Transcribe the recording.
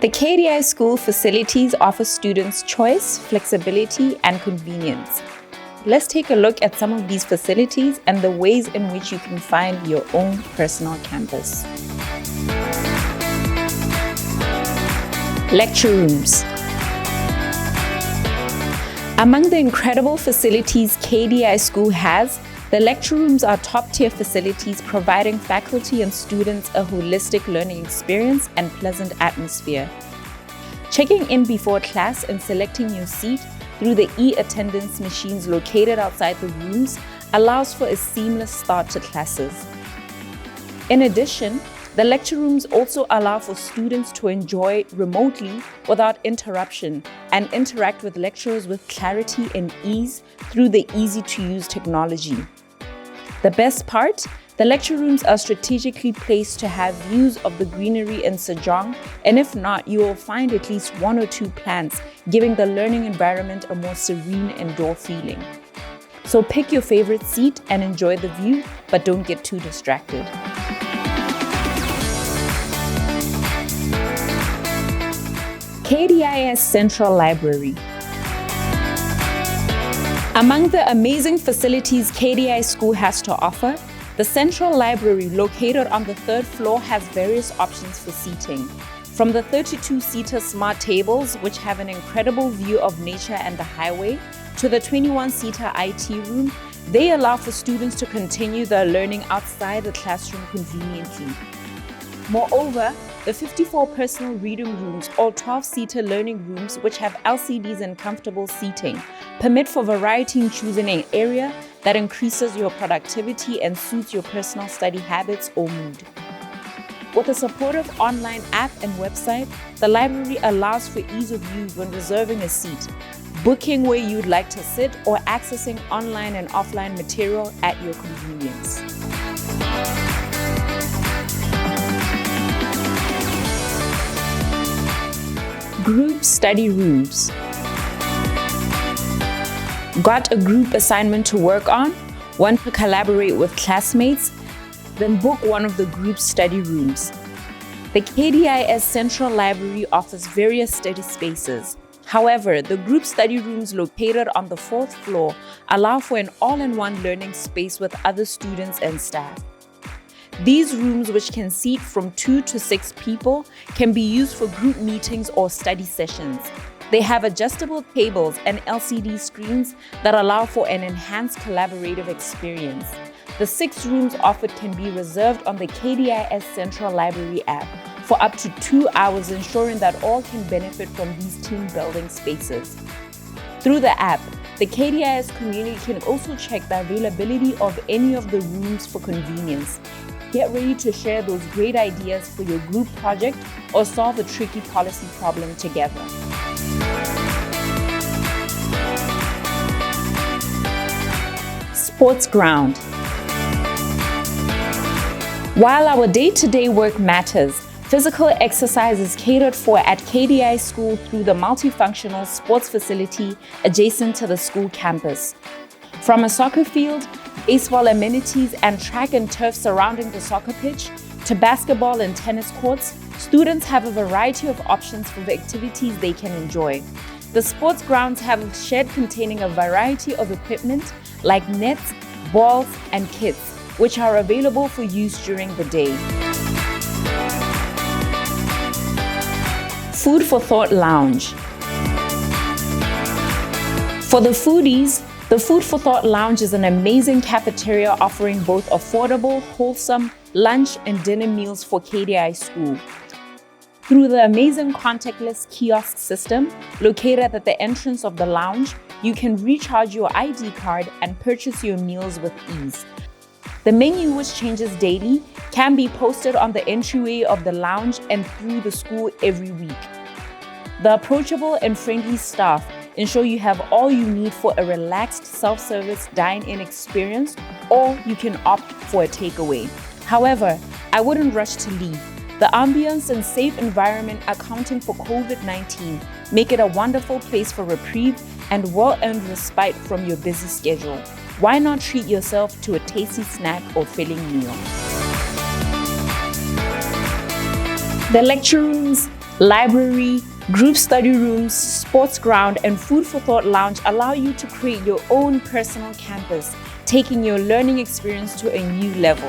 The KDI School facilities offer students choice, flexibility, and convenience. Let's take a look at some of these facilities and the ways in which you can find your own personal campus. Lecture rooms. Among the incredible facilities KDI School has, the lecture rooms are top-tier facilities providing faculty and students a holistic learning experience and pleasant atmosphere. Checking in before class and selecting your seat through the e-attendance machines located outside the rooms allows for a seamless start to classes. In addition, the lecture rooms also allow for students to enjoy remotely without interruption and interact with lecturers with clarity and ease through the easy-to-use technology. The best part? The lecture rooms are strategically placed to have views of the greenery in Sejong, and if not, you will find at least 1 or 2 plants, giving the learning environment a more serene indoor feeling. So pick your favorite seat and enjoy the view, but don't get too distracted. KDIS Central Library. Among the amazing facilities KDI School has to offer, the Central Library, located on the 3rd floor, has various options for seating. From the 32-seater smart tables, which have an incredible view of nature and the highway, to the 21-seater IT room, they allow for students to continue their learning outside the classroom conveniently. Moreover, the 54 personal reading rooms or 12-seater learning rooms, which have LCDs and comfortable seating, permit for variety in choosing an area that increases your productivity and suits your personal study habits or mood. With a supportive online app and website, the library allows for ease of use when reserving a seat, booking where you'd like to sit, or accessing online and offline material at your convenience. Group study rooms. Got a group assignment to work on? Want to collaborate with classmates? Then book one of the group study rooms. The KDIS Central Library offers various study spaces. However, the group study rooms located on the 4th floor allow for an all-in-one learning space with other students and staff. These rooms, which can seat from 2 to 6 people, can be used for group meetings or study sessions. They have adjustable tables and LCD screens that allow for an enhanced collaborative experience. The 6 rooms offered can be reserved on the KDIS Central Library app for up to 2 hours, ensuring that all can benefit from these team-building spaces. Through the app, the KDIS community can also check the availability of any of the rooms for convenience. Get ready to share those great ideas for your group project or solve a tricky policy problem together. Sports ground. While our day-to-day work matters, physical exercise is catered for at KDI School through the multifunctional sports facility adjacent to the school campus. From a soccer field, baseball amenities, and track and turf surrounding the soccer pitch, to basketball and tennis courts, students have a variety of options for the activities they can enjoy. The sports grounds have a shed containing a variety of equipment like nets, balls, and kits, which are available for use during the day. Food for Thought Lounge. For the foodies, the Food for Thought Lounge is an amazing cafeteria offering both affordable, wholesome lunch and dinner meals for KDI School. Through the amazing contactless kiosk system located at the entrance of the lounge, you can recharge your ID card and purchase your meals with ease. The menu, which changes daily, can be posted on the entryway of the lounge and through the school every week. The approachable and friendly staff ensure you have all you need for a relaxed self-service dine-in experience, or you can opt for a takeaway. However, I wouldn't rush to leave. The ambience and safe environment accounting for COVID-19 make it a wonderful place for reprieve and well-earned respite from your busy schedule. Why not treat yourself to a tasty snack or filling meal? The lecture rooms. Library, group study rooms, sports ground, and food for thought lounge allow you to create your own personal campus, taking your learning experience to a new level.